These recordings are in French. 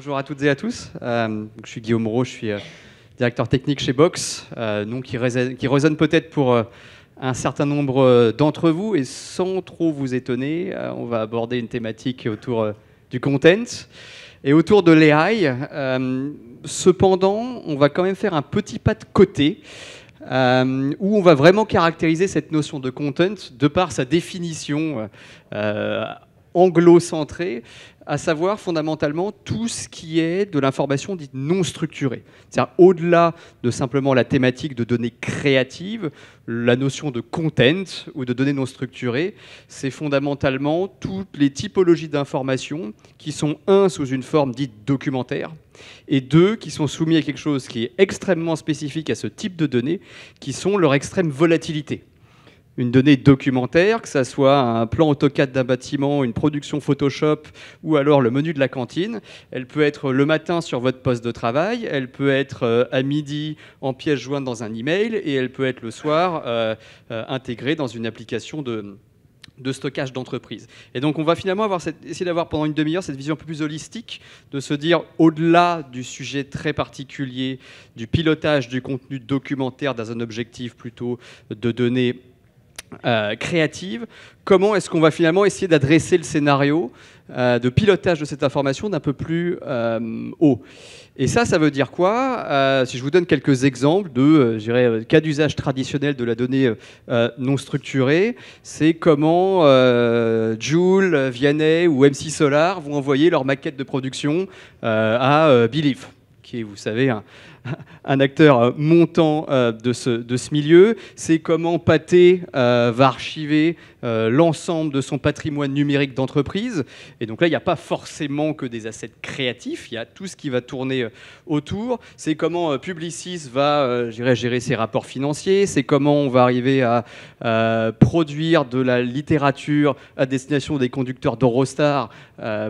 Bonjour à toutes et à tous. Je suis Guillaume Moreau, je suis directeur technique chez Box, nom qui résonne peut-être pour un certain nombre d'entre vous. Et sans trop vous étonner, on va aborder une thématique autour du content et autour de l'AI. Cependant, on va quand même faire un petit pas de côté où on va vraiment caractériser cette notion de content de par sa définition anglo-centrée, à savoir fondamentalement tout ce qui est de l'information dite non structurée. C'est-à-dire au-delà de simplement la thématique de données créatives, la notion de content ou de données non structurées, c'est fondamentalement toutes les typologies d'informations qui sont, un, sous une forme dite documentaire, et deux, qui sont soumis à quelque chose qui est extrêmement spécifique à ce type de données, qui sont leur extrême volatilité. Une donnée documentaire, que ça soit un plan AutoCAD d'un bâtiment, une production Photoshop ou alors le menu de la cantine, elle peut être le matin sur votre poste de travail, elle peut être à midi en pièce jointe dans un email et elle peut être le soir intégrée dans une application de stockage d'entreprise. Et donc on va finalement essayer d'avoir pendant une demi-heure cette vision un peu plus holistique, de se dire au-delà du sujet très particulier du pilotage du contenu documentaire dans un objectif plutôt de données créative, comment est-ce qu'on va finalement essayer d'adresser le scénario de pilotage de cette information d'un peu plus haut. Et ça veut dire quoi? Si je vous donne quelques exemples de cas d'usage traditionnel de la donnée non structurée, c'est comment Joule, Vianney ou MC Solar vont envoyer leur maquette de production à Believe, qui est, vous savez, un acteur montant de ce milieu. C'est comment Pathé va archiver l'ensemble de son patrimoine numérique d'entreprise. Et donc là, il n'y a pas forcément que des assets créatifs, il y a tout ce qui va tourner autour. C'est comment Publicis va gérer ses rapports financiers. C'est comment on va arriver à produire de la littérature à destination des conducteurs d'Eurostar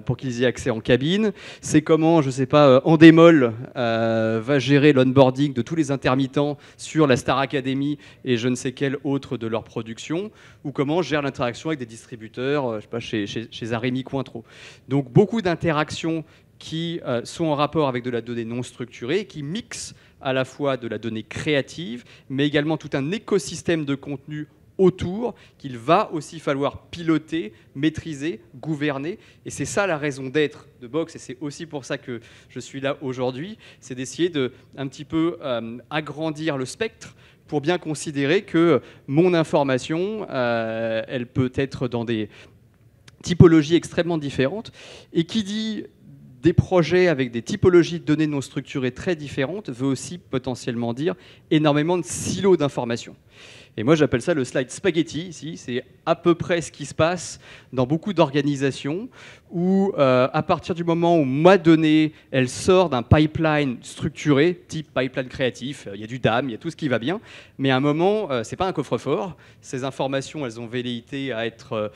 pour qu'ils y aient accès en cabine. C'est comment, je ne sais pas, Endemol va gérer l'onboarding de tous les intermittents sur la Star Academy et je ne sais quelle autre de leur production, ou comment gère l'interaction avec des distributeurs, je sais pas, chez Arémi Cointreau. Donc beaucoup d'interactions qui sont en rapport avec de la donnée non structurée, qui mixent à la fois de la donnée créative, mais également tout un écosystème de contenu autour qu'il va aussi falloir piloter, maîtriser, gouverner. Et c'est ça la raison d'être de Box, et c'est aussi pour ça que je suis là aujourd'hui, c'est d'essayer de un petit peu agrandir le spectre pour bien considérer que mon information, elle peut être dans des typologies extrêmement différentes. Et qui dit des projets avec des typologies de données non structurées très différentes veut aussi potentiellement dire énormément de silos d'informations. Et moi, j'appelle ça le slide spaghetti, ici. C'est à peu près ce qui se passe dans beaucoup d'organisations où, à partir du moment où ma donnée, elle sort d'un pipeline structuré, type pipeline créatif, il y a du DAM, il y a tout ce qui va bien, mais à un moment, c'est pas un coffre-fort. Ces informations, elles ont velléité à être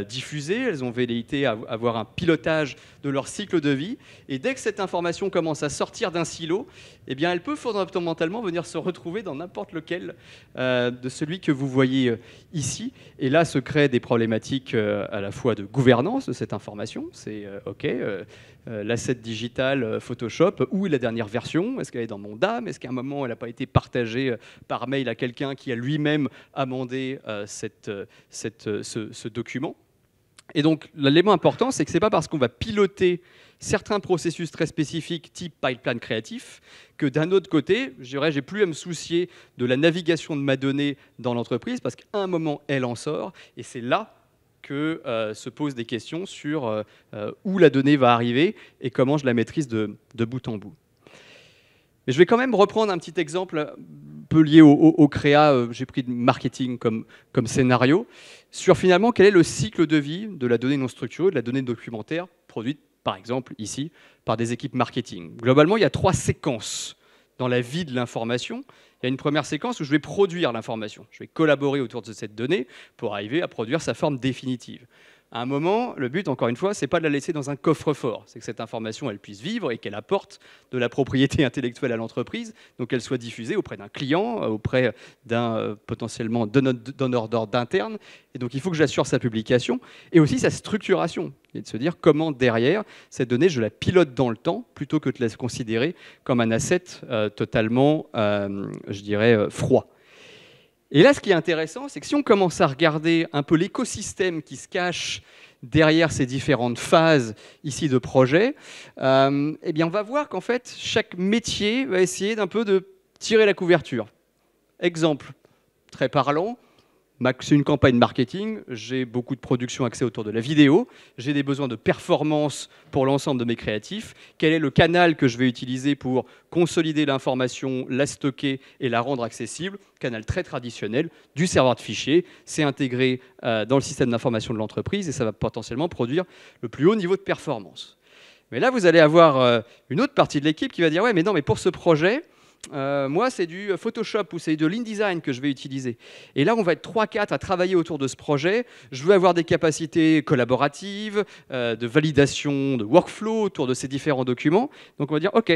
diffusées, elles ont velléité à avoir un pilotage de leur cycle de vie. Et dès que cette information commence à sortir d'un silo, eh bien, elle peut fondamentalement venir se retrouver dans n'importe lequel de celui que vous voyez ici. Et là se créent des problématiques à la fois de gouvernance de cette information. C'est OK, l'asset digital Photoshop, où est la dernière version? Est-ce qu'elle est dans mon DAM? Est-ce qu'à un moment, elle n'a pas été partagée par mail à quelqu'un qui a lui-même amendé ce document? Et donc, l'élément important, c'est que ce n'est pas parce qu'on va piloter certains processus très spécifiques, type pipeline créatif, que d'un autre côté, j'ai plus à me soucier de la navigation de ma donnée dans l'entreprise, parce qu'à un moment, elle en sort, et c'est là que se posent des questions sur où la donnée va arriver et comment je la maîtrise de bout en bout. Mais je vais quand même reprendre un petit exemple un peu lié au créa. J'ai pris de marketing comme scénario sur finalement quel est le cycle de vie de la donnée non structurée, de la donnée documentaire produite par exemple ici par des équipes marketing. Globalement, il y a 3 séquences dans la vie de l'information. Il y a une première séquence où je vais produire l'information. Je vais collaborer autour de cette donnée pour arriver à produire sa forme définitive. À un moment, le but, encore une fois, c'est pas de la laisser dans un coffre-fort. C'est que cette information, elle puisse vivre et qu'elle apporte de la propriété intellectuelle à l'entreprise, donc qu'elle soit diffusée auprès d'un client, auprès d'un potentiellement donneur d'ordre interne. Et donc, il faut que j'assure sa publication et aussi sa structuration. Et de se dire comment, derrière, cette donnée, je la pilote dans le temps, plutôt que de la considérer comme un asset totalement, je dirais, froid. Et là, ce qui est intéressant, c'est que si on commence à regarder un peu l'écosystème qui se cache derrière ces différentes phases ici de projet, eh bien, on va voir qu'en fait, chaque métier va essayer d'un peu de tirer la couverture. Exemple très parlant, c'est une campagne marketing, j'ai beaucoup de production axée autour de la vidéo, j'ai des besoins de performance pour l'ensemble de mes créatifs. Quel est le canal que je vais utiliser pour consolider l'information, la stocker et la rendre accessible? Canal très traditionnel, du serveur de fichiers, c'est intégré dans le système d'information de l'entreprise et ça va potentiellement produire le plus haut niveau de performance. Mais là, vous allez avoir une autre partie de l'équipe qui va dire « Ouais, mais non, mais pour ce projet, moi, c'est du Photoshop ou c'est de l'InDesign que je vais utiliser. » Et là, on va être 3-4 à travailler autour de ce projet. Je veux avoir des capacités collaboratives, de validation, de workflow autour de ces différents documents. Donc, on va dire, OK,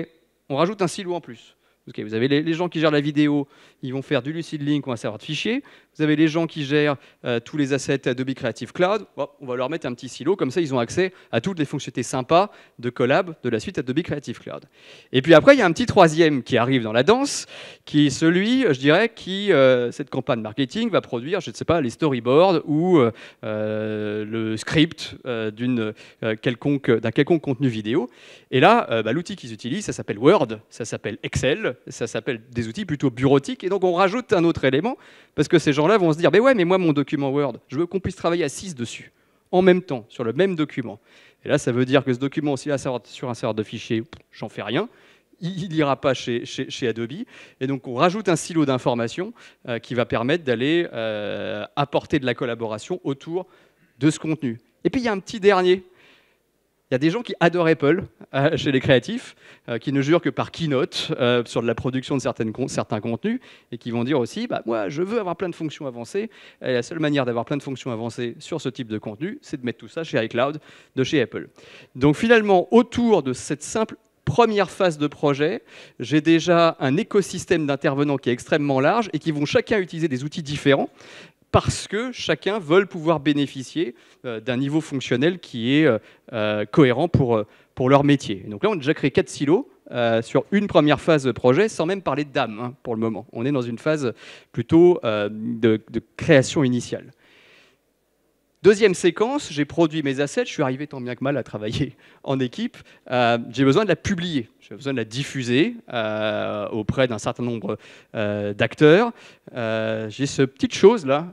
on rajoute un silo en plus. Okay, vous avez les gens qui gèrent la vidéo, ils vont faire du Lucid Link ou un serveur de fichiers. Vous avez les gens qui gèrent tous les assets Adobe Creative Cloud. Bon, on va leur mettre un petit silo, comme ça ils ont accès à toutes les fonctionnalités sympas de collab de la suite Adobe Creative Cloud. Et puis après, il y a un petit troisième qui arrive dans la danse, qui est celui, je dirais, qui, cette campagne marketing, va produire, je ne sais pas, les storyboards ou le script d'un quelconque contenu vidéo. Et là, l'outil qu'ils utilisent, ça s'appelle Word, ça s'appelle Excel, ça s'appelle des outils plutôt bureautiques. Et donc, on rajoute un autre élément, parce que ces gens-là vont se dire, ouais, mais moi, mon document Word, je veux qu'on puisse travailler à 6 dessus, en même temps, sur le même document. Et là, ça veut dire que ce document, s'il est sur un serveur de fichiers, j'en fais rien. Il n'ira pas chez Adobe. Et donc, on rajoute un silo d'informations qui va permettre d'aller apporter de la collaboration autour de ce contenu. Et puis, il y a un petit dernier. Il y a des gens qui adorent Apple chez les créatifs, qui ne jurent que par Keynote sur de la production de certains contenus, et qui vont dire aussi, moi, je veux avoir plein de fonctions avancées, et la seule manière d'avoir plein de fonctions avancées sur ce type de contenu, c'est de mettre tout ça chez iCloud de chez Apple. Donc finalement, autour de cette simple première phase de projet, j'ai déjà un écosystème d'intervenants qui est extrêmement large, et qui vont chacun utiliser des outils différents, parce que chacun veut pouvoir bénéficier d'un niveau fonctionnel qui est cohérent pour leur métier. Et donc là, on a déjà créé 4 silos sur une première phase de projet, sans même parler de DAM pour le moment. On est dans une phase plutôt de création initiale. Deuxième séquence, j'ai produit mes assets, je suis arrivé tant bien que mal à travailler en équipe, j'ai besoin de la publier, j'ai besoin de la diffuser auprès d'un certain nombre d'acteurs. J'ai ce petite chose-là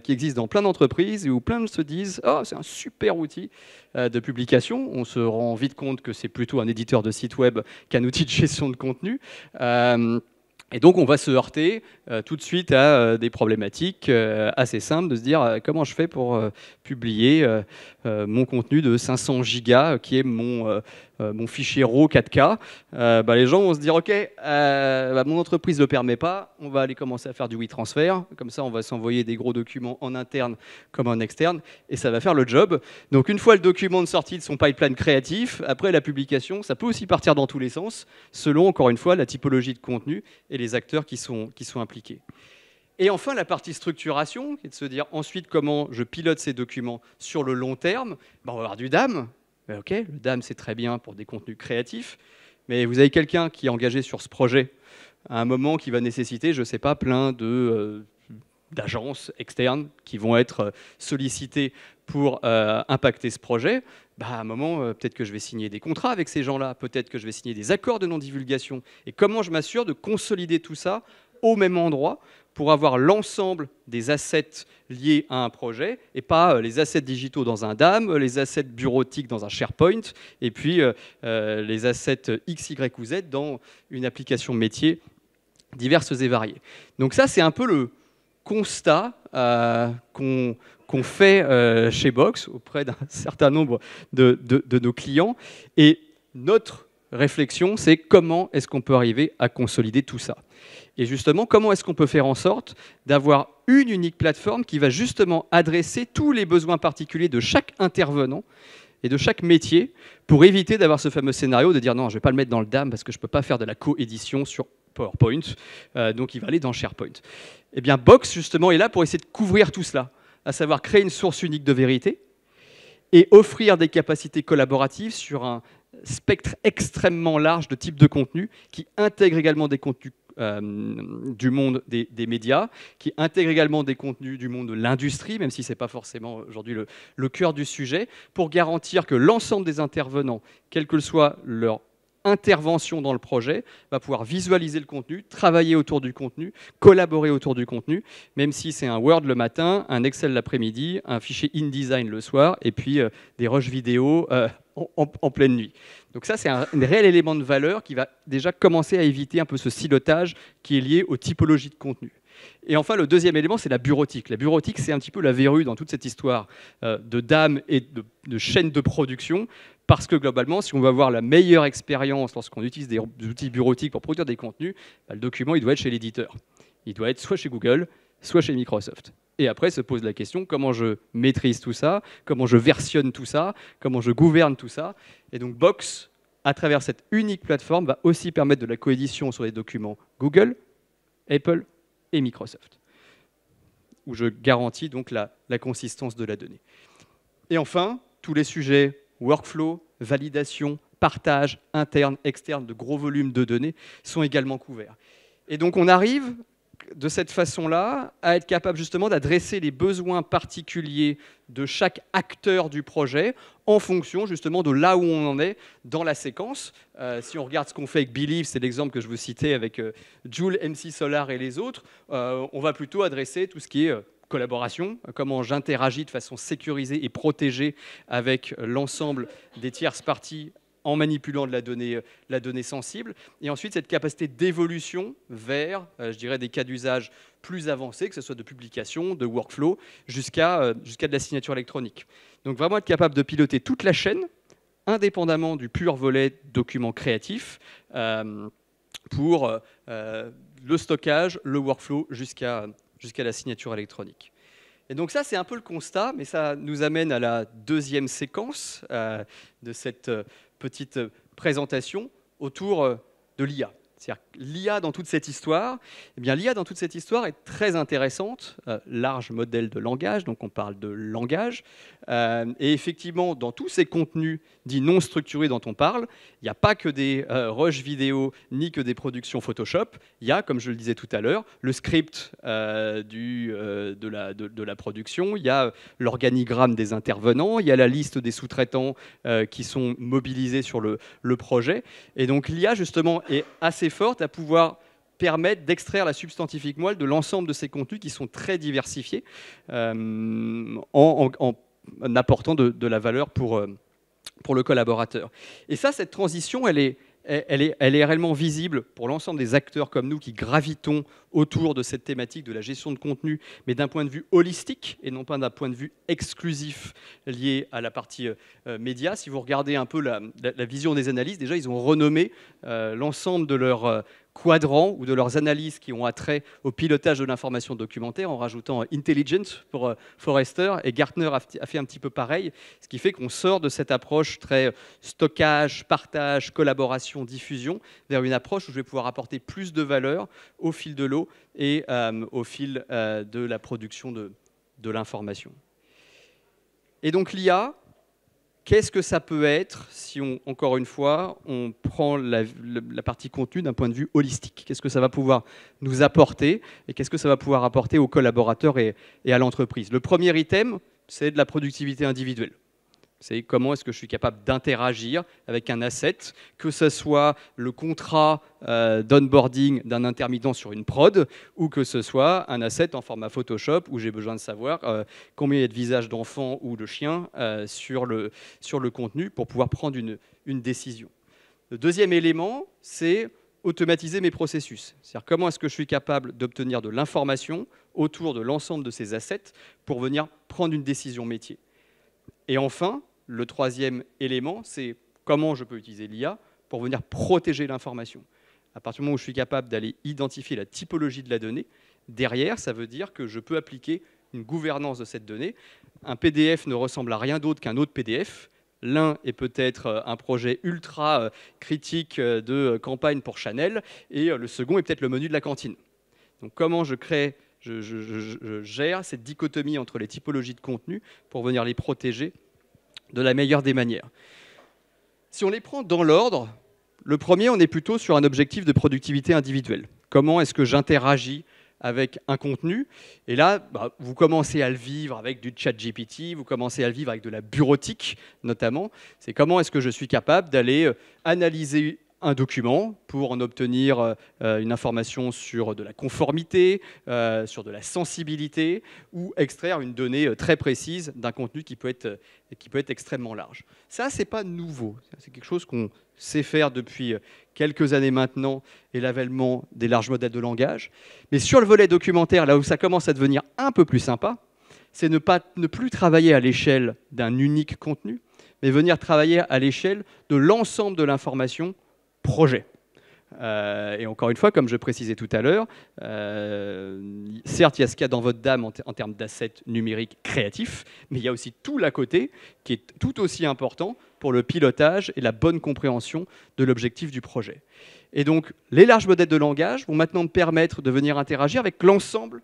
qui existe dans plein d'entreprises et où plein se disent « Oh, c'est un super outil de publication ». On se rend vite compte que c'est plutôt un éditeur de site web qu'un outil de gestion de contenu. Et donc, on va se heurter tout de suite à des problématiques assez simples de se dire comment je fais pour publier mon contenu de 500 gigas qui est mon fichier RAW 4K. Les gens vont se dire, OK, mon entreprise ne le permet pas, on va aller commencer à faire du WeTransfer. Comme ça, on va s'envoyer des gros documents en interne comme en externe et ça va faire le job. Donc, une fois le document de sortie de son pipeline créatif, après la publication, ça peut aussi partir dans tous les sens, selon, encore une fois, la typologie de contenu et les acteurs qui sont impliqués. Et enfin, la partie structuration, qui est de se dire ensuite comment je pilote ces documents sur le long terme. On va avoir du DAM. OK, le DAM, c'est très bien pour des contenus créatifs, mais vous avez quelqu'un qui est engagé sur ce projet à un moment qui va nécessiter, je ne sais pas, plein d'agences externes qui vont être sollicitées pour impacter ce projet. À un moment, peut-être que je vais signer des contrats avec ces gens-là, peut-être que je vais signer des accords de non-divulgation. Et comment je m'assure de consolider tout ça au même endroit pour avoir l'ensemble des assets liés à un projet et pas les assets digitaux dans un DAM, les assets bureautiques dans un SharePoint et puis les assets X, Y ou Z dans une application métier diverses et variées. Donc ça, c'est un peu le constat qu'on fait chez Box auprès d'un certain nombre de nos clients. Et notre réflexion, c'est comment est-ce qu'on peut arriver à consolider tout ça. Et justement, comment est-ce qu'on peut faire en sorte d'avoir une unique plateforme qui va justement adresser tous les besoins particuliers de chaque intervenant et de chaque métier pour éviter d'avoir ce fameux scénario de dire non, je ne vais pas le mettre dans le DAM parce que je ne peux pas faire de la coédition sur PowerPoint, donc il va aller dans SharePoint. Eh bien, Box, justement, est là pour essayer de couvrir tout cela, à savoir créer une source unique de vérité et offrir des capacités collaboratives sur un spectre extrêmement large de types de contenus qui intègrent également des contenus du monde des médias, qui intègrent également des contenus du monde de l'industrie, même si ce n'est pas forcément aujourd'hui le cœur du sujet, pour garantir que l'ensemble des intervenants, quelle que soit leur intervention dans le projet, va pouvoir visualiser le contenu, travailler autour du contenu, collaborer autour du contenu, même si c'est un Word le matin, un Excel l'après-midi, un fichier InDesign le soir, et puis des rushs vidéo en pleine nuit. Donc ça, c'est un réel élément de valeur qui va déjà commencer à éviter un peu ce silotage qui est lié aux typologies de contenu. Et enfin, le deuxième élément, c'est la bureautique. La bureautique, c'est un petit peu la verrue dans toute cette histoire de DAM et de chaîne de production, parce que globalement, si on veut avoir la meilleure expérience lorsqu'on utilise des outils bureautiques pour produire des contenus, le document, il doit être chez l'éditeur. Il doit être soit chez Google, soit chez Microsoft. Et après se pose la question, comment je maîtrise tout ça, comment je versionne tout ça, comment je gouverne tout ça. Et donc Box, à travers cette unique plateforme, va aussi permettre de la coédition sur les documents Google, Apple et Microsoft, où je garantis donc la consistance de la donnée. Et enfin, tous les sujets workflow, validation, partage, interne, externe, de gros volumes de données sont également couverts. Et donc on arrive de cette façon-là à être capable justement d'adresser les besoins particuliers de chaque acteur du projet en fonction justement de là où on en est dans la séquence. Si on regarde ce qu'on fait avec Believe, c'est l'exemple que je vous citais avec Joule, MC Solar et les autres, on va plutôt adresser tout ce qui est collaboration, comment j'interagis de façon sécurisée et protégée avec l'ensemble des tierces parties en manipulant de la donnée sensible, et ensuite cette capacité d'évolution vers, je dirais, des cas d'usage plus avancés, que ce soit de publication, de workflow, jusqu'à de la signature électronique. Donc vraiment être capable de piloter toute la chaîne, indépendamment du pur volet document créatif, pour le stockage, le workflow, jusqu'à la signature électronique. Et donc ça, c'est un peu le constat, mais ça nous amène à la deuxième séquence de cette petite présentation autour de l'IA. C'est-à-dire l'IA dans toute cette histoire, eh bien l'IA dans toute cette histoire est très intéressante, large modèle de langage, donc on parle de langage, et effectivement dans tous ces contenus dits non structurés dont on parle, il n'y a pas que des rushs vidéo ni que des productions Photoshop, il y a, comme je le disais tout à l'heure, le script de la production, il y a l'organigramme des intervenants, il y a la liste des sous-traitants qui sont mobilisés sur le projet, et donc l'IA justement est assez forte à pouvoir permettre d'extraire la substantifique moelle de l'ensemble de ces contenus qui sont très diversifiés en apportant de la valeur pour le collaborateur. Et ça, cette transition, elle est réellement visible pour l'ensemble des acteurs comme nous qui gravitons autour de cette thématique de la gestion de contenu, mais d'un point de vue holistique et non pas d'un point de vue exclusif lié à la partie média. Si vous regardez un peu la vision des analystes, déjà ils ont renommé l'ensemble de leurs quadrants ou de leurs analyses qui ont attrait au pilotage de l'information documentaire en rajoutant Intelligent pour Forrester, et Gartner a fait un petit peu pareil, ce qui fait qu'on sort de cette approche très stockage, partage, collaboration, diffusion, vers une approche où je vais pouvoir apporter plus de valeur au fil de l'eau et au fil de la production de l'information. Et donc l'IA, qu'est-ce que ça peut être si, encore une fois, on prend la partie contenu d'un point de vue holistique? Qu'est-ce que ça va pouvoir nous apporter et qu'est-ce que ça va pouvoir apporter aux collaborateurs et à l'entreprise? Le premier item, c'est de la productivité individuelle. C'est comment est-ce que je suis capable d'interagir avec un asset, que ce soit le contrat d'onboarding d'un intermittent sur une prod, ou que ce soit un asset en format Photoshop où j'ai besoin de savoir combien il y a de visages d'enfants ou de chiens sur le contenu pour pouvoir prendre une décision. Le deuxième élément, c'est automatiser mes processus. C'est-à-dire comment est-ce que je suis capable d'obtenir de l'information autour de l'ensemble de ces assets pour venir prendre une décision métier. Et enfin, le troisième élément, c'est comment je peux utiliser l'IA pour venir protéger l'information. À partir du moment où je suis capable d'aller identifier la typologie de la donnée, derrière, ça veut dire que je peux appliquer une gouvernance de cette donnée. Un PDF ne ressemble à rien d'autre qu'un autre PDF. L'un est peut-être un projet ultra critique de campagne pour Chanel, et le second est peut-être le menu de la cantine. Donc comment je gère cette dichotomie entre les typologies de contenu pour venir les protéger de la meilleure des manières. Si on les prend dans l'ordre, le premier, on est plutôt sur un objectif de productivité individuelle. Comment est-ce que j'interagis avec un contenu? Et là, vous commencez à le vivre avec du ChatGPT, vous commencez à le vivre avec de la bureautique notamment. C'est comment est-ce que je suis capable d'aller analyser un document pour en obtenir une information sur de la conformité, sur de la sensibilité, ou extraire une donnée très précise d'un contenu qui peut être extrêmement large. Ça, ce n'est pas nouveau. C'est quelque chose qu'on sait faire depuis quelques années maintenant, et l'avènement des larges modèles de langage. Mais sur le volet documentaire, là où ça commence à devenir un peu plus sympa, c'est ne plus travailler à l'échelle d'un unique contenu, mais venir travailler à l'échelle de l'ensemble de l'information projet. Et encore une fois, comme je précisais tout à l'heure, certes, il y a ce qu'il y a dans votre DAM en termes d'assets numériques créatifs, mais il y a aussi tout l'à côté qui est tout aussi important pour le pilotage et la bonne compréhension de l'objectif du projet. Et donc, les larges modèles de langage vont maintenant me permettre de venir interagir avec l'ensemble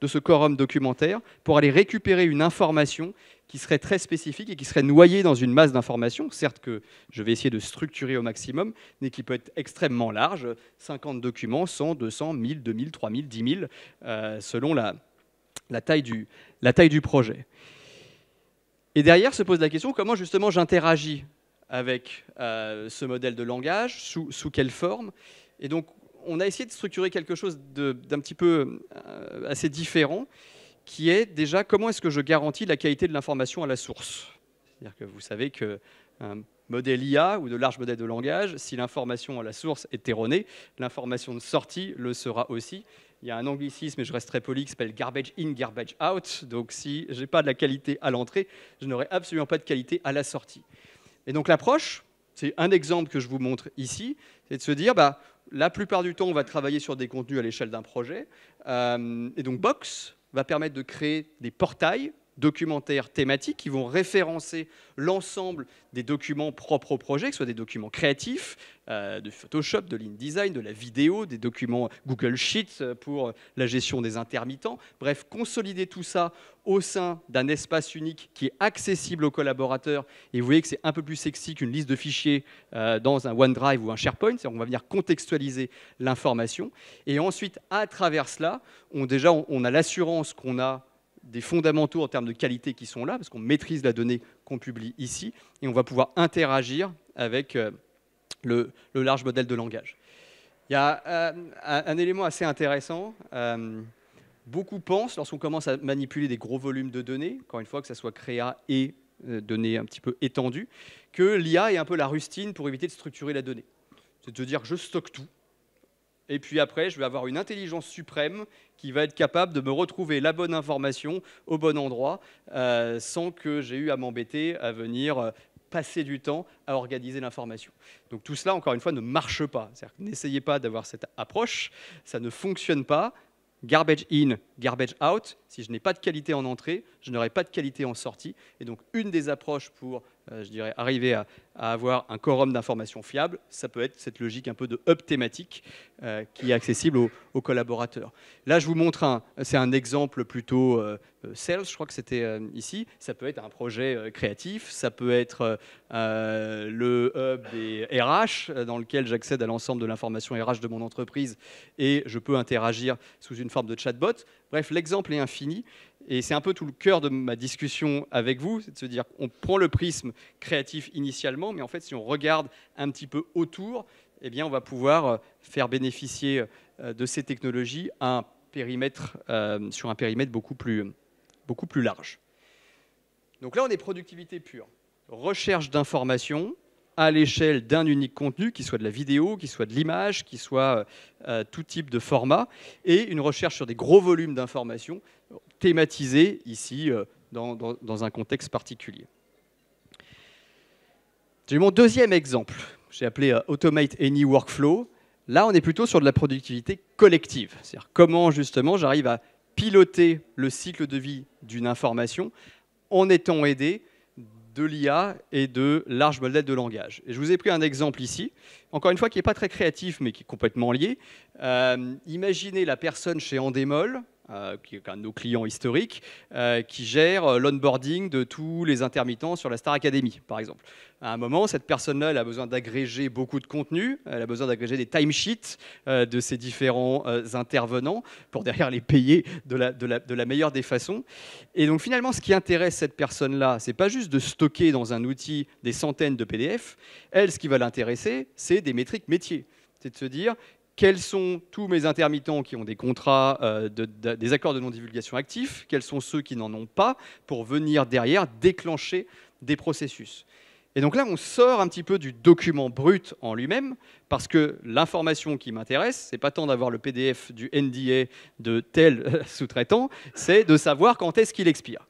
de ce quorum documentaire pour aller récupérer une information qui serait très spécifique et qui serait noyée dans une masse d'informations, certes que je vais essayer de structurer au maximum, mais qui peut être extrêmement large, 50 documents, 100, 200, 1000, 2000, 3000, 10 000, selon la taille du projet. Et derrière se pose la question, comment justement j'interagis avec ce modèle de langage, sous quelle forme? Et donc, on a essayé de structurer quelque chose d'un petit peu assez différent, qui est déjà comment est-ce que je garantis la qualité de l'information à la source. C'est-à-dire que vous savez qu'un modèle IA ou de large modèle de langage, si l'information à la source est erronée, l'information de sortie le sera aussi. Il y a un anglicisme, et je reste très poli, qui s'appelle garbage in, garbage out. Donc si je n'ai pas de la qualité à l'entrée, je n'aurai absolument pas de qualité à la sortie. Et donc l'approche, c'est un exemple que je vous montre ici, c'est de se dire, la plupart du temps, on va travailler sur des contenus à l'échelle d'un projet. Et donc Box va permettre de créer des portails documentaires thématiques qui vont référencer l'ensemble des documents propres au projet, que ce soit des documents créatifs, de Photoshop, de l'InDesign, de la vidéo, des documents Google Sheets pour la gestion des intermittents. Bref, consolider tout ça au sein d'un espace unique qui est accessible aux collaborateurs. Et vous voyez que c'est un peu plus sexy qu'une liste de fichiers dans un OneDrive ou un SharePoint. C'est-à-dire qu'on va venir contextualiser l'information. Et ensuite, à travers cela, on a l'assurance qu'on a des fondamentaux en termes de qualité qui sont là, parce qu'on maîtrise la donnée qu'on publie ici, et on va pouvoir interagir avec le large modèle de langage. Il y a un élément assez intéressant. Beaucoup pensent, lorsqu'on commence à manipuler des gros volumes de données, encore une fois, que ce soit créa et données un petit peu étendues, que l'IA est un peu la rustine pour éviter de structurer la donnée. C'est de dire, je stocke tout, et puis après, je vais avoir une intelligence suprême qui va être capable de me retrouver la bonne information au bon endroit, sans que j'ai eu à m'embêter à venir passer du temps à organiser l'information. Donc tout cela, encore une fois, ne marche pas. N'essayez pas d'avoir cette approche, ça ne fonctionne pas. Garbage in, garbage out. Si je n'ai pas de qualité en entrée, je n'aurai pas de qualité en sortie. Et donc, une des approches pour, arriver à avoir un quorum d'informations fiable, ça peut être cette logique un peu de hub thématique qui est accessible aux collaborateurs. Là, je vous montre c'est un exemple plutôt sales, je crois que c'était ici. Ça peut être un projet créatif, ça peut être le hub des RH, dans lequel j'accède à l'ensemble de l'information RH de mon entreprise et je peux interagir sous une forme de chatbot. Bref, l'exemple est infini. Et c'est un peu tout le cœur de ma discussion avec vous, c'est de se dire qu'on prend le prisme créatif initialement, mais en fait, si on regarde un petit peu autour, eh bien, on va pouvoir faire bénéficier de ces technologies à sur un périmètre beaucoup plus large. Donc là, on est productivité pure. Recherche d'informations à l'échelle d'un unique contenu, qui soit de la vidéo, qui soit de l'image, qui soit tout type de format, et une recherche sur des gros volumes d'informations thématisées ici dans un contexte particulier. J'ai mon deuxième exemple, j'ai appelé Automate Any Workflow. Là, on est plutôt sur de la productivité collective. C'est-à-dire comment, justement, j'arrive à piloter le cycle de vie d'une information en étant aidé de l'IA et de larges modèles de langage. Et je vous ai pris un exemple ici, encore une fois, qui n'est pas très créatif, mais qui est complètement lié. Imaginez la personne chez Endemol, qui est un de nos clients historiques, qui gère l'onboarding de tous les intermittents sur la Star Academy, par exemple. À un moment, cette personne-là, elle a besoin d'agréger beaucoup de contenu, elle a besoin d'agréger des timesheets de ces différents intervenants pour derrière les payer de la meilleure des façons. Et donc finalement, ce qui intéresse cette personne-là, c'est pas juste de stocker dans un outil des centaines de PDF. Elle, ce qui va l'intéresser, c'est des métriques métiers. C'est de se dire, quels sont tous mes intermittents qui ont des contrats, des accords de non-divulgation actifs, quels sont ceux qui n'en ont pas, pour venir derrière déclencher des processus. Et donc là, on sort un petit peu du document brut en lui-même, parce que l'information qui m'intéresse, c'est pas tant d'avoir le PDF du NDA de tel sous-traitant, c'est de savoir quand est-ce qu'il expire.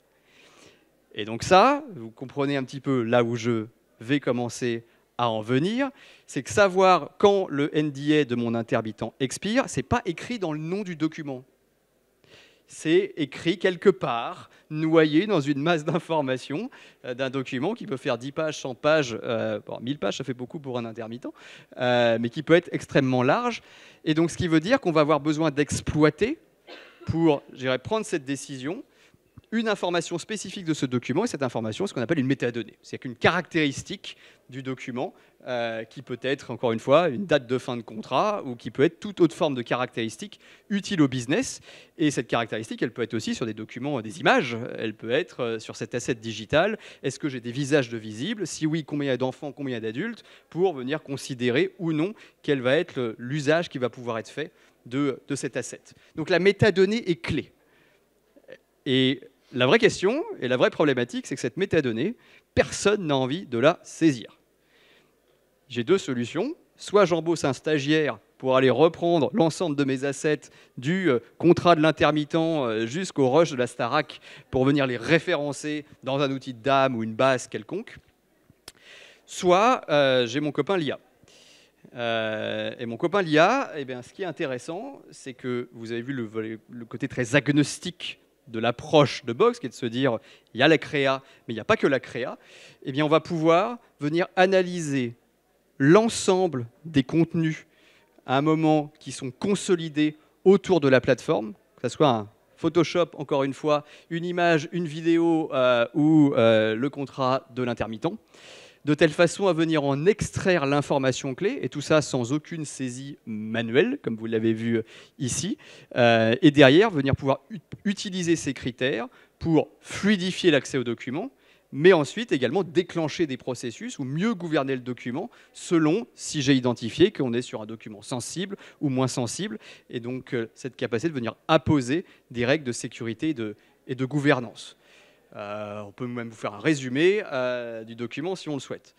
Et donc ça, vous comprenez un petit peu là où je vais commencer à en venir, c'est que savoir quand le NDA de mon intermittent expire, c'est pas écrit dans le nom du document. C'est écrit quelque part, noyé dans une masse d'informations d'un document qui peut faire 10 pages, 100 pages, 1000 pages, ça fait beaucoup pour un intermittent, mais qui peut être extrêmement large. Et donc, ce qui veut dire qu'on va avoir besoin d'exploiter pour, je dirais, prendre cette décision, une information spécifique de ce document, et cette information, c'est ce qu'on appelle une métadonnée. C'est qu'une caractéristique du document qui peut être, encore une fois, une date de fin de contrat ou qui peut être toute autre forme de caractéristique utile au business. Et cette caractéristique, elle peut être aussi sur des documents, des images. Elle peut être sur cet asset digital. Est-ce que j'ai des visages de visibles? Si oui, combien il y a d'enfants, combien il y a d'adultes? Pour venir considérer ou non quel va être l'usage qui va pouvoir être fait de cet asset. Donc la métadonnée est clé. Et la vraie question et la vraie problématique, c'est que cette métadonnée, personne n'a envie de la saisir. J'ai deux solutions. Soit j'embauche un stagiaire pour aller reprendre l'ensemble de mes assets du contrat de l'intermittent jusqu'au rush de la Starac pour venir les référencer dans un outil de DAM ou une base quelconque. Soit j'ai mon copain l'IA. Et mon copain l'IA, eh bien, ce qui est intéressant, c'est que vous avez vu le côté très agnostique de l'approche de Box, qui est de se dire il y a la créa, mais il n'y a pas que la créa. Eh bien, on va pouvoir venir analyser l'ensemble des contenus à un moment qui sont consolidés autour de la plateforme, que ce soit un Photoshop, encore une fois, une image, une vidéo ou le contrat de l'intermittent, de telle façon à venir en extraire l'information clé, et tout ça sans aucune saisie manuelle, comme vous l'avez vu ici, et derrière venir pouvoir utiliser ces critères pour fluidifier l'accès aux documents, mais ensuite également déclencher des processus ou mieux gouverner le document selon si j'ai identifié qu'on est sur un document sensible ou moins sensible, et donc cette capacité de venir apposer des règles de sécurité et de gouvernance. On peut même vous faire un résumé du document si on le souhaite.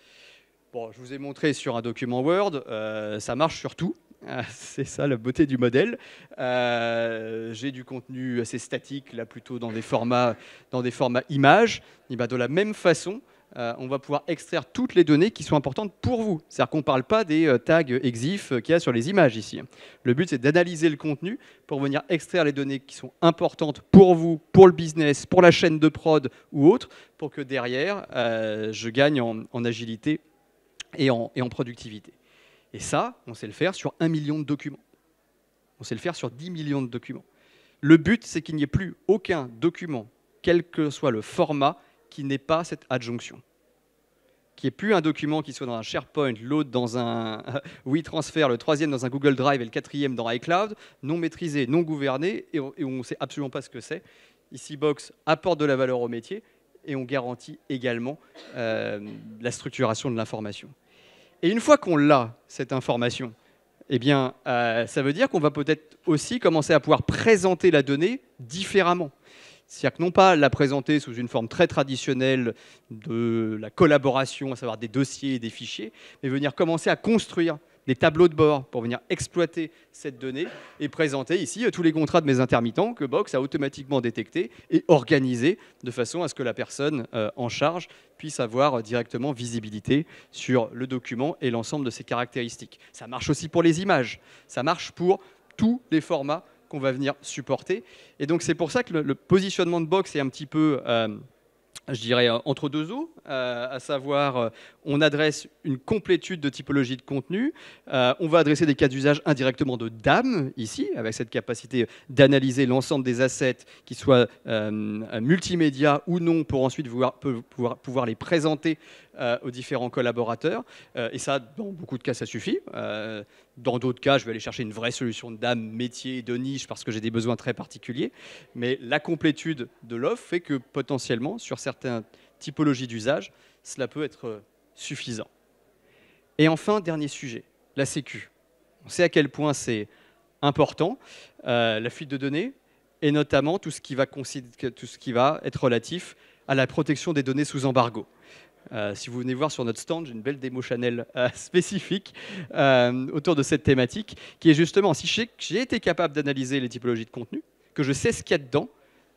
Bon, je vous ai montré sur un document Word, ça marche sur tout. C'est ça la beauté du modèle. J'ai du contenu assez statique, là plutôt dans des formats images. Et bien, de la même façon, on va pouvoir extraire toutes les données qui sont importantes pour vous. C'est-à-dire qu'on ne parle pas des tags EXIF qu'il y a sur les images ici. Le but, c'est d'analyser le contenu pour venir extraire les données qui sont importantes pour vous, pour le business, pour la chaîne de prod ou autre, pour que derrière, je gagne en agilité et en productivité. Et ça, on sait le faire sur 1 million de documents. On sait le faire sur 10 millions de documents. Le but, c'est qu'il n'y ait plus aucun document, quel que soit le format, qui n'ait pas cette adjonction. Qu'il n'y ait plus un document qui soit dans un SharePoint, l'autre dans un WeTransfer, le troisième dans un Google Drive et le quatrième dans iCloud, non maîtrisé, non gouverné, et on ne sait absolument pas ce que c'est. Ici, Box apporte de la valeur au métier et on garantit également la structuration de l'information. Et une fois qu'on l'a, cette information, eh bien, ça veut dire qu'on va peut-être aussi commencer à pouvoir présenter la donnée différemment. C'est-à-dire que non pas la présenter sous une forme très traditionnelle de la collaboration, à savoir des dossiers et des fichiers, mais venir commencer à construire des tableaux de bord pour venir exploiter cette donnée et présenter ici tous les contrats de mes intermittents que Box a automatiquement détectés et organisés de façon à ce que la personne en charge puisse avoir directement visibilité sur le document et l'ensemble de ses caractéristiques. Ça marche aussi pour les images, ça marche pour tous les formats qu'on va venir supporter. Et donc c'est pour ça que le positionnement de Box est un petit peu, je dirais, entre deux eaux, à savoir, on adresse une complétude de typologie de contenu, on va adresser des cas d'usage indirectement de DAM, ici, avec cette capacité d'analyser l'ensemble des assets, qui soient multimédia ou non, pour ensuite pouvoir les présenter aux différents collaborateurs. Et ça, dans beaucoup de cas, ça suffit. Dans d'autres cas, je vais aller chercher une vraie solution de DAM, métier, de niche, parce que j'ai des besoins très particuliers. Mais la complétude de l'offre fait que potentiellement, sur certaines typologies d'usage, cela peut être suffisant. Et enfin, dernier sujet, la sécu. On sait à quel point c'est important, la fuite de données, et notamment tout ce qui va être relatif à la protection des données sous embargo. Si vous venez voir sur notre stand, j'ai une belle démo Chanel spécifique autour de cette thématique, qui est justement, si j'ai été capable d'analyser les typologies de contenu, que je sais ce qu'il y a dedans,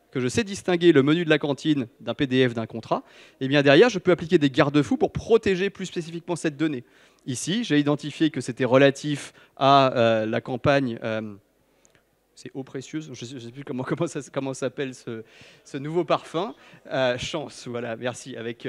que je sais distinguer le menu de la cantine d'un PDF d'un contrat, et bien derrière, je peux appliquer des garde-fous pour protéger plus spécifiquement cette donnée. Ici, j'ai identifié que c'était relatif à la campagne... c'est eau précieuse, je ne sais plus comment s'appelle ce nouveau parfum. Chance, voilà, merci, avec...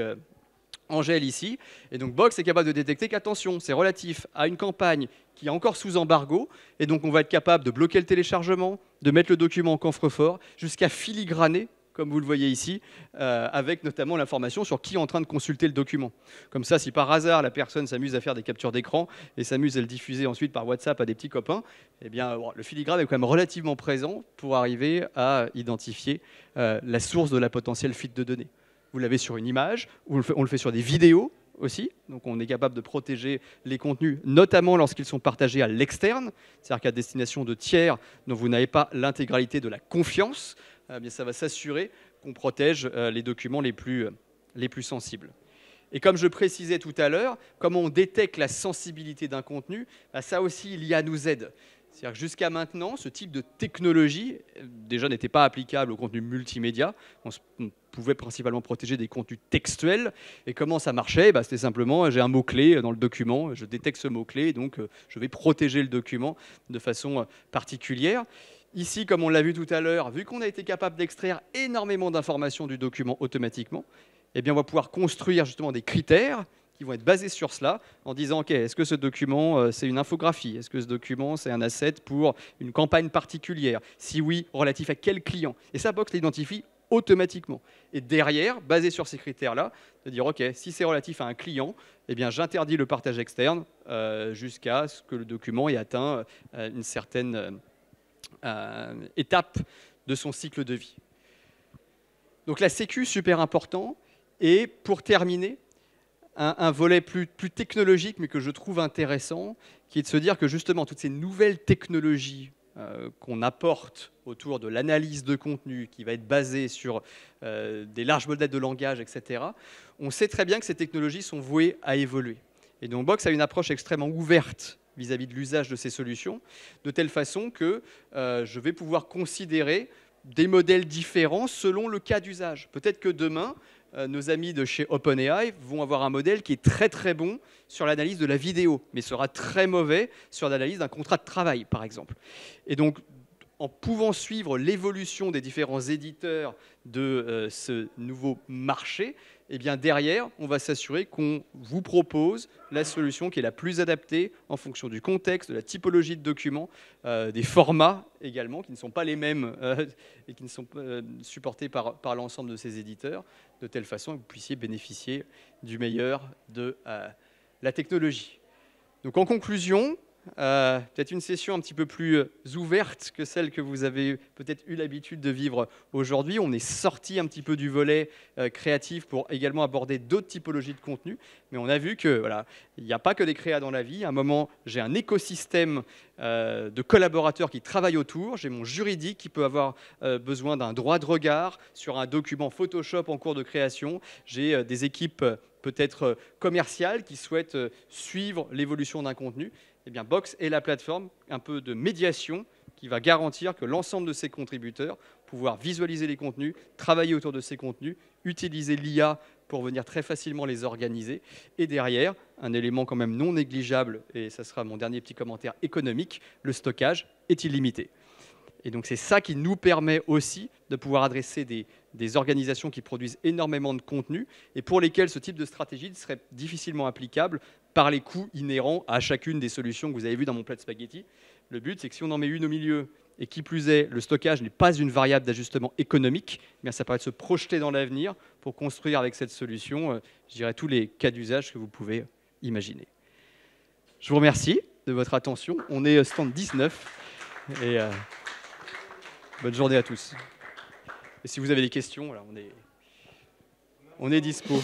Angèle ici, et donc Box est capable de détecter qu'attention, c'est relatif à une campagne qui est encore sous embargo, et donc on va être capable de bloquer le téléchargement, de mettre le document en coffre-fort, jusqu'à filigraner, comme vous le voyez ici, avec notamment l'information sur qui est en train de consulter le document. Comme ça, si par hasard la personne s'amuse à faire des captures d'écran et s'amuse à le diffuser ensuite par WhatsApp à des petits copains, eh bien, le filigrane est quand même relativement présent pour arriver à identifier la source de la potentielle fuite de données. Vous l'avez sur une image, on le fait sur des vidéos aussi, donc on est capable de protéger les contenus, notamment lorsqu'ils sont partagés à l'externe, c'est-à-dire qu'à destination de tiers dont vous n'avez pas l'intégralité de la confiance, bien ça va s'assurer qu'on protège les documents les plus sensibles. Et comme je précisais tout à l'heure, comment on détecte la sensibilité d'un contenu, ça aussi, l'IA nous aide. C'est-à-dire que jusqu'à maintenant, ce type de technologie, déjà, n'était pas applicable au contenu multimédia. On pouvait principalement protéger des contenus textuels. Et comment ça marchait ? C'était simplement, j'ai un mot-clé dans le document, je détecte ce mot-clé, donc je vais protéger le document de façon particulière. Ici, comme on l'a vu tout à l'heure, vu qu'on a été capable d'extraire énormément d'informations du document automatiquement, eh bien, on va pouvoir construire justement des critères qui vont être basés sur cela, en disant, OK, est-ce que ce document, c'est une infographie? Est-ce que ce document, c'est un asset pour une campagne particulière? Si oui, relatif à quel client? Et ça, Box l'identifie automatiquement. Et derrière, basé sur ces critères-là, de dire, OK, si c'est relatif à un client, eh bien, j'interdis le partage externe jusqu'à ce que le document ait atteint une certaine étape de son cycle de vie. Donc la sécu, super important. Et pour terminer, un volet plus technologique, mais que je trouve intéressant, qui est de se dire que justement, toutes ces nouvelles technologies qu'on apporte autour de l'analyse de contenu, qui va être basée sur des larges modèles de langage, etc., on sait très bien que ces technologies sont vouées à évoluer. Et donc Box a une approche extrêmement ouverte vis-à-vis de l'usage de ces solutions, de telle façon que je vais pouvoir considérer des modèles différents selon le cas d'usage. Peut-être que demain, nos amis de chez OpenAI vont avoir un modèle qui est très très bon sur l'analyse de la vidéo, mais sera très mauvais sur l'analyse d'un contrat de travail, par exemple. Et donc, en pouvant suivre l'évolution des différents éditeurs de ce nouveau marché, eh bien derrière, on va s'assurer qu'on vous propose la solution qui est la plus adaptée en fonction du contexte, de la typologie de documents, des formats également, qui ne sont pas les mêmes et qui ne sont pas supportés par l'ensemble de ces éditeurs, de telle façon que vous puissiez bénéficier du meilleur de la technologie. Donc en conclusion, peut-être une session un petit peu plus ouverte que celle que vous avez peut-être eu l'habitude de vivre aujourd'hui. On est sorti un petit peu du volet créatif pour également aborder d'autres typologies de contenu. Mais on a vu que voilà, il n'y a pas que des créas dans la vie. À un moment, j'ai un écosystème de collaborateurs qui travaillent autour. J'ai mon juridique qui peut avoir besoin d'un droit de regard sur un document Photoshop en cours de création. J'ai des équipes peut-être commerciales qui souhaitent suivre l'évolution d'un contenu. Eh bien, Box est la plateforme un peu de médiation qui va garantir que l'ensemble de ces contributeurs pouvoir visualiser les contenus, travailler autour de ces contenus, utiliser l'IA pour venir très facilement les organiser. Et derrière, un élément quand même non négligeable, et ça sera mon dernier petit commentaire économique, le stockage est illimité. Et donc c'est ça qui nous permet aussi de pouvoir adresser des organisations qui produisent énormément de contenu et pour lesquelles ce type de stratégie serait difficilement applicable par les coûts inhérents à chacune des solutions que vous avez vues dans mon plat de spaghetti. Le but, c'est que si on en met une au milieu, et qui plus est, le stockage n'est pas une variable d'ajustement économique, eh bien ça permet de se projeter dans l'avenir pour construire avec cette solution, je dirais, tous les cas d'usage que vous pouvez imaginer. Je vous remercie de votre attention. On est stand 19 et bonne journée à tous. Et si vous avez des questions, voilà, on est dispo.